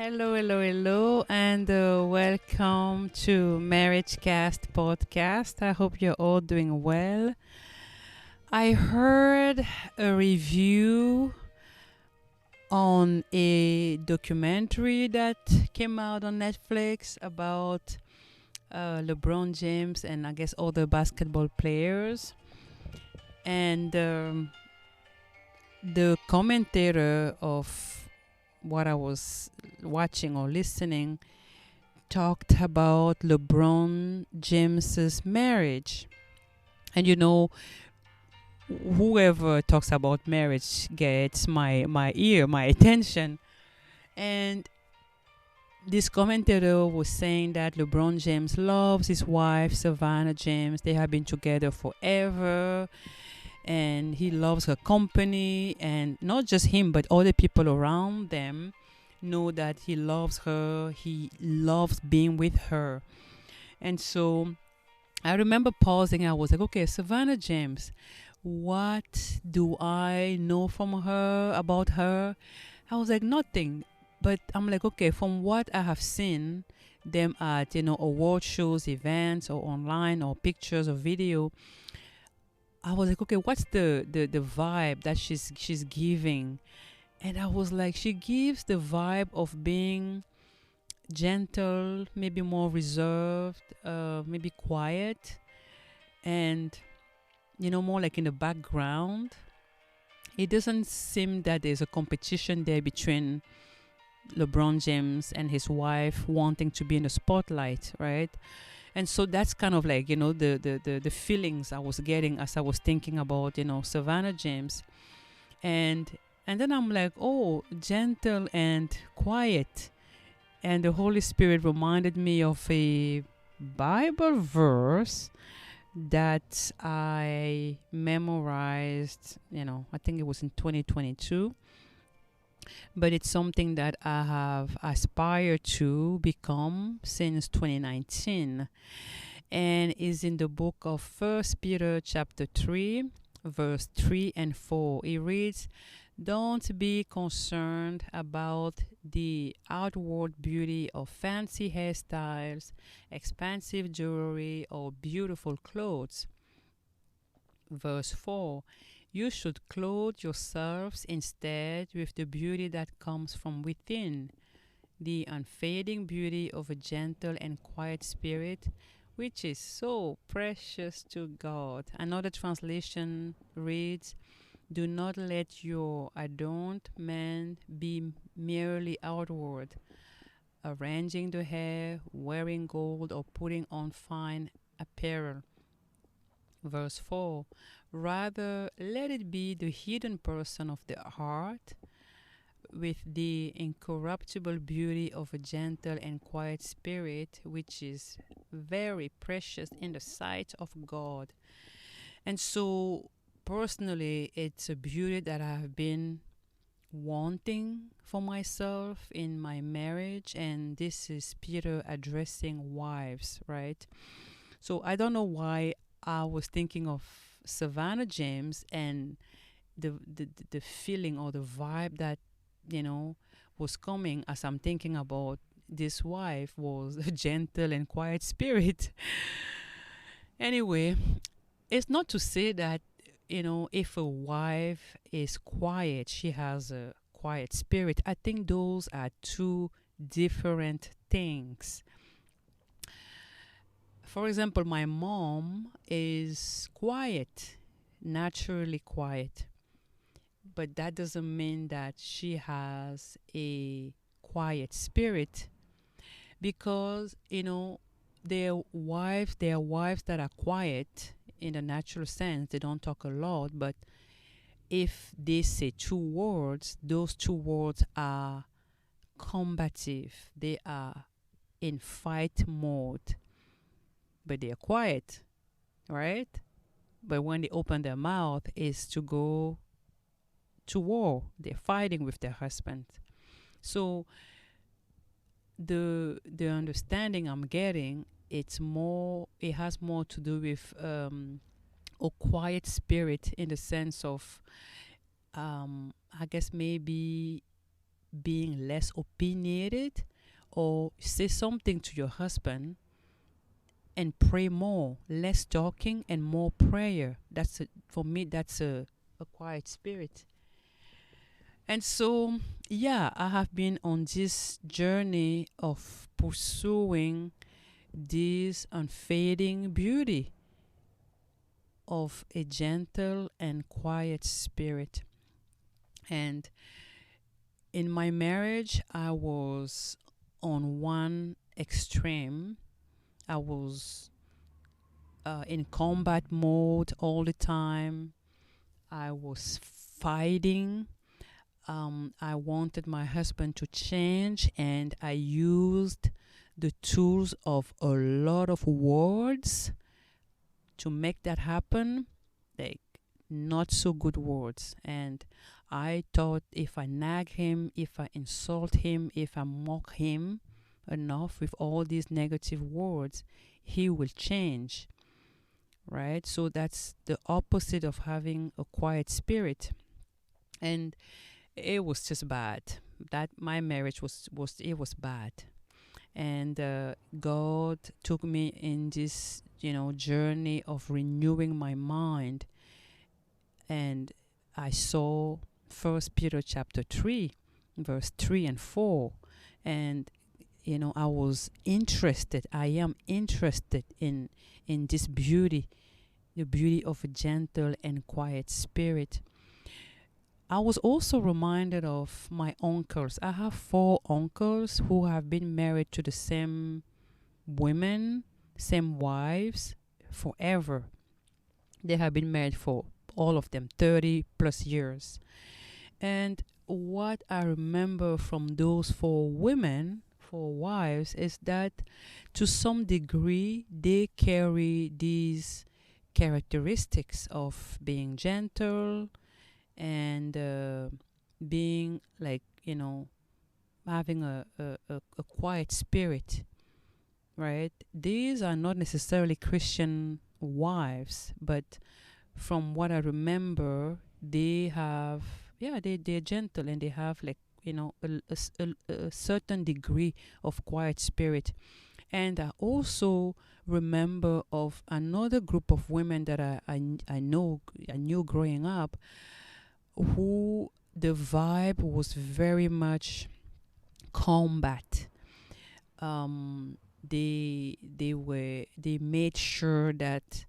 Hello, hello, hello, and welcome to Marriage Cast podcast. I hope you're all doing well. I heard a review on a documentary that came out on Netflix about LeBron James and I guess other basketball players. And the commentator of what I was watching or listening talked about LeBron James's marriage. And whoever talks about marriage gets my ear, my attention. And this commentator was saying that LeBron James loves his wife, Savannah James. They have been together forever. And he loves her company. And not just him, but all the people around them know that he loves her. He loves being with her. And so I remember pausing. I was like, okay, Savannah James, what do I know from her, about her? I was like, nothing. But I'm like, okay, from what I have seen them at, award shows, events, or online, or pictures or video, I was like, okay, what's the vibe that she's giving? And I was like, she gives the vibe of being gentle, maybe more reserved, maybe quiet, and more like in the background. It doesn't seem that there's a competition there between LeBron James and his wife wanting to be in the spotlight, right? And so that's kind of like the feelings I was getting as I was thinking about Savannah James, and then I'm like, oh, gentle and quiet. And the Holy Spirit reminded me of a Bible verse that I memorized, I think it was in 2022. But it's something that I have aspired to become since 2019. And is in the book of First Peter chapter 3, verse 3 and 4. It reads, don't be concerned about the outward beauty of fancy hairstyles, expensive jewelry, or beautiful clothes. Verse 4. You should clothe yourselves instead with the beauty that comes from within, the unfading beauty of a gentle and quiet spirit, which is so precious to God. Another translation reads, do not let your adorned man be merely outward, arranging the hair, wearing gold, or putting on fine apparel. Verse 4. Rather, let it be the hidden person of the heart, with the incorruptible beauty of a gentle and quiet spirit, which is very precious in the sight of God. And so, personally, it's a beauty that I've been wanting for myself in my marriage. And this is Peter addressing wives, right? So, I don't know why I was thinking of Savannah James and the feeling or the vibe that was coming as I'm thinking about this wife was a gentle and quiet spirit. Anyway, it's not to say that if a wife is quiet, she has a quiet spirit. I think those are two different things. For example, my mom is quiet, naturally quiet, but that doesn't mean that she has a quiet spirit, because there are wives that are quiet in the natural sense. They don't talk a lot, but if they say two words, those two words are combative. They are in fight mode, but they're quiet, right? But when they open their mouth, is to go to war. They're fighting with their husband. So the understanding I'm getting, it has more to do with a quiet spirit, in the sense of I guess maybe being less opinionated, or say something to your husband and pray more, less talking and more prayer. For me, that's a quiet spirit. And so, yeah, I have been on this journey of pursuing this unfading beauty of a gentle and quiet spirit. And in my marriage, I was on one extreme. I was in combat mode all the time. I was fighting. I wanted my husband to change, and I used the tools of a lot of words to make that happen. Like, not so good words. And I thought if I nag him, if I insult him, if I mock him enough with all these negative words, he will change. Right? So that's the opposite of having a quiet spirit. And it was just bad. That my marriage was it was bad. And God took me in this, journey of renewing my mind. And I saw First Peter chapter 3, verse 3 and 4. And I was interested. I am interested in this beauty, the beauty of a gentle and quiet spirit. I was also reminded of my uncles. I have 4 uncles who have been married to the same women, same wives forever. They have been married for all of them 30 plus years. And what I remember from those 4 women, 4 wives, is that to some degree they carry these characteristics of being gentle and being like, having a quiet spirit, right? These are not necessarily Christian wives, but from what I remember, they have, yeah, they're gentle, and they have, like, a certain degree of quiet spirit. And I also remember of another group of women that I knew growing up, who the vibe was very much combat. They made sure that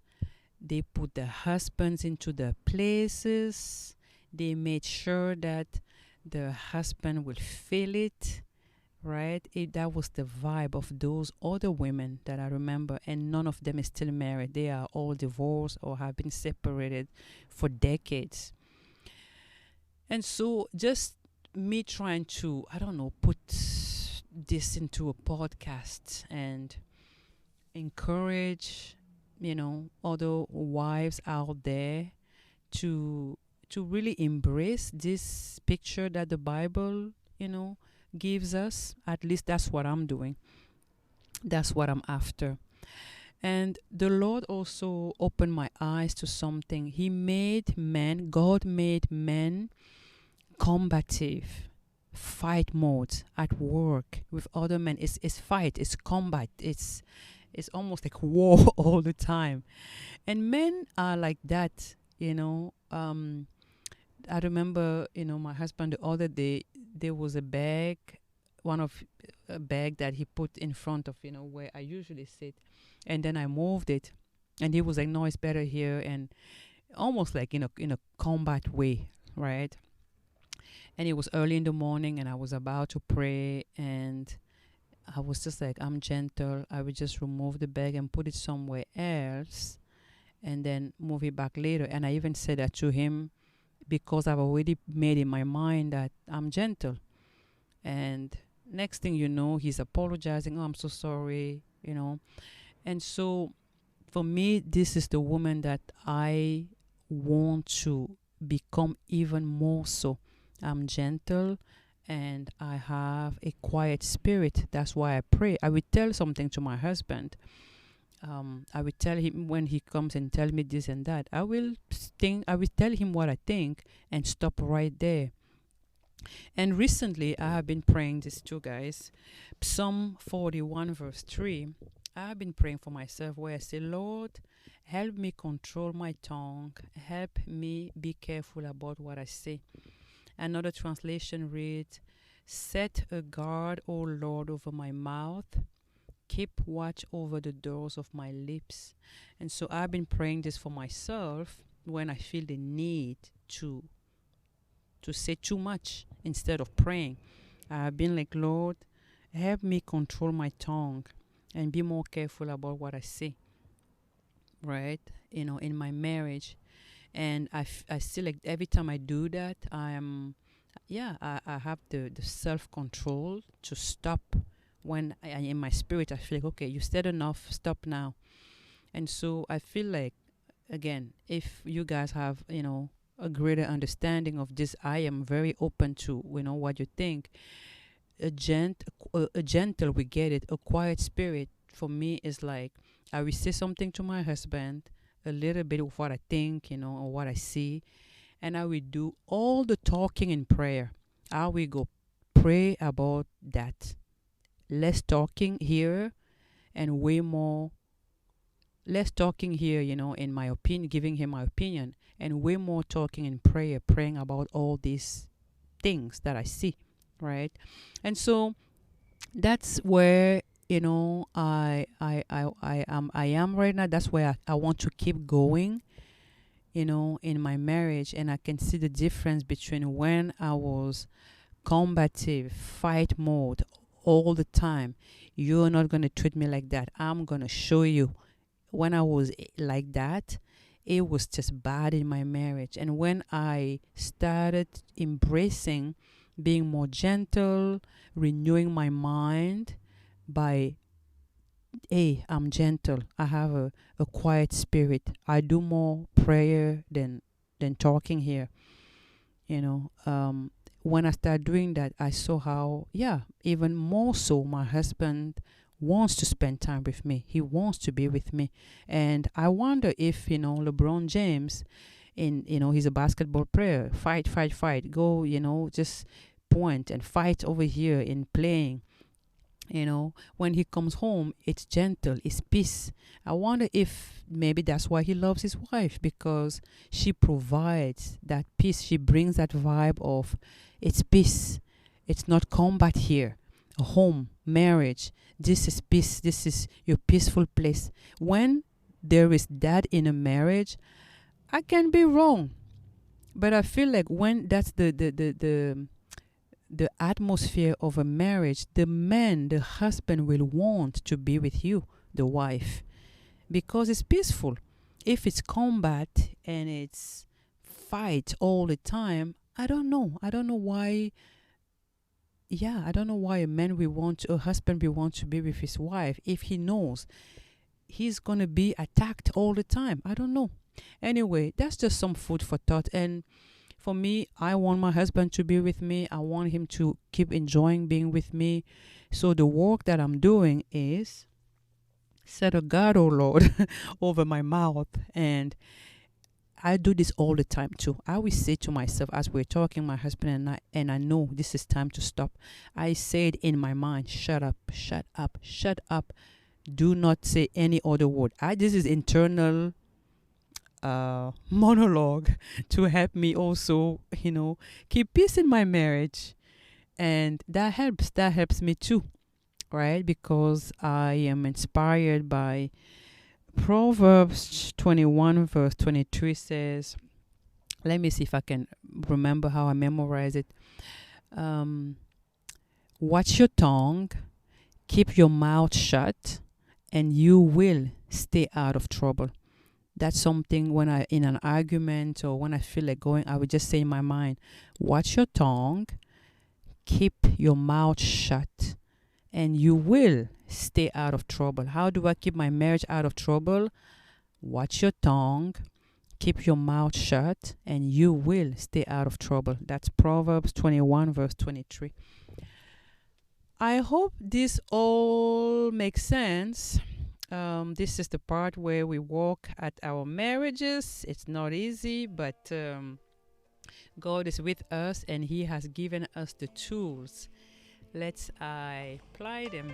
they put the husbands into their places. They made sure that the husband will feel it, right? That was the vibe of those other women that I remember, and none of them is still married. They are all divorced or have been separated for decades. And so, just me trying to, I don't know, put this into a podcast and encourage, other wives out there to really embrace this picture that the Bible, gives us. At least that's what I'm doing. That's what I'm after. And the Lord also opened my eyes to something. God made men combative, fight mode at work with other men. It's fight, it's combat, it's almost like war all the time. And men are like that, I remember, my husband the other day, there was a bag, one of a bag that he put in front of, where I usually sit. And then I moved it. And he was like, no, it's better here. And almost like in a combat way, right? And it was early in the morning, and I was about to pray, and I was just like, I'm gentle. I would just remove the bag and put it somewhere else, and then move it back later. And I even said that to him because I've already made in my mind that I'm gentle. And next thing you know, he's apologizing. Oh, I'm so sorry. And so for me, this is the woman that I want to become even more so. I'm gentle and I have a quiet spirit. That's why I pray. I will tell something to my husband. I will tell him when he comes and tell me this and that. I will tell him what I think and stop right there. And recently, I have been praying this too, guys. Psalm 41, verse 3. I have been praying for myself where I say, Lord, help me control my tongue. Help me be careful about what I say. Another translation reads, set a guard, O Lord, over my mouth. Keep watch over the doors of my lips. And so I've been praying this for myself when I feel the need to say too much instead of praying. I've been like, Lord, help me control my tongue and be more careful about what I say, right? In my marriage. And I feel like every time I do that, I have the self control to stop when in my spirit, I feel like, okay, you said enough, stop now. And so I feel like, again, if you guys have, a greater understanding of this, I am very open to, what you think. A gentle, we get it, a quiet spirit for me is like, I will say something to my husband, a little bit of what I think, or what I see, and I will do all the talking in prayer. I will go pray about that. Less talking here and way more, less talking here, in my opinion, giving him my opinion, and way more talking in prayer, praying about all these things that I see, right? And so that's where, I am right now. That's where I want to keep going, in my marriage. And I can see the difference between when I was combative, fight mode all the time. You're not going to treat me like that. I'm going to show you. When I was like that, it was just bad in my marriage. And when I started embracing being more gentle, renewing my mind by, hey, I'm gentle. I have a quiet spirit. I do more prayer than talking here. You know, when I started doing that, I saw how, yeah, even more so, my husband wants to spend time with me. He wants to be with me. And I wonder if, LeBron James, he's a basketball player, fight, fight, fight, go, just point and fight over here in playing. When he comes home, it's gentle, it's peace. I wonder if maybe that's why he loves his wife, because she provides that peace. She brings that vibe of, it's peace. It's not combat here. A home, marriage, this is peace. This is your peaceful place. When there is that in a marriage, I can be wrong, but I feel like when that's the atmosphere of a marriage, the man, the husband will want to be with you, the wife, because it's peaceful. If it's combat and it's fight all the time, I don't know. I don't know why. Yeah, I don't know why a husband will want to be with his wife if he knows he's going to be attacked all the time. I don't know. Anyway, that's just some food for thought. And for me, I want my husband to be with me. I want him to keep enjoying being with me. So the work that I'm doing is set a guard, oh Lord, over my mouth. And I do this all the time too. I always say to myself as we're talking, my husband and I know this is time to stop. I say it in my mind, shut up, shut up, shut up. Do not say any other word. This is internal monologue to help me also, keep peace in my marriage. And that helps me too, right? Because I am inspired by Proverbs 21 verse 23 says, let me see if I can remember how I memorize it. um, Watch your tongue, keep your mouth shut, and you will stay out of trouble. That's something when I in an argument or when I feel like going, I would just say in my mind, watch your tongue, keep your mouth shut, and you will stay out of trouble. How do I keep my marriage out of trouble? Watch your tongue, keep your mouth shut, and you will stay out of trouble. That's Proverbs 21 verse 23. I hope this all makes sense. This is the part where we work at our marriages. It's not easy, but God is with us and He has given us the tools. Let's apply them.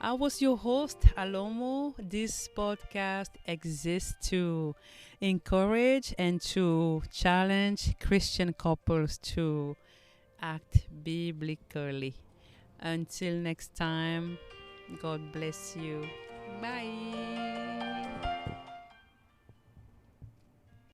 I was your host, Alomo. This podcast exists to encourage and to challenge Christian couples to act biblically. Until next time, God bless you. Bye.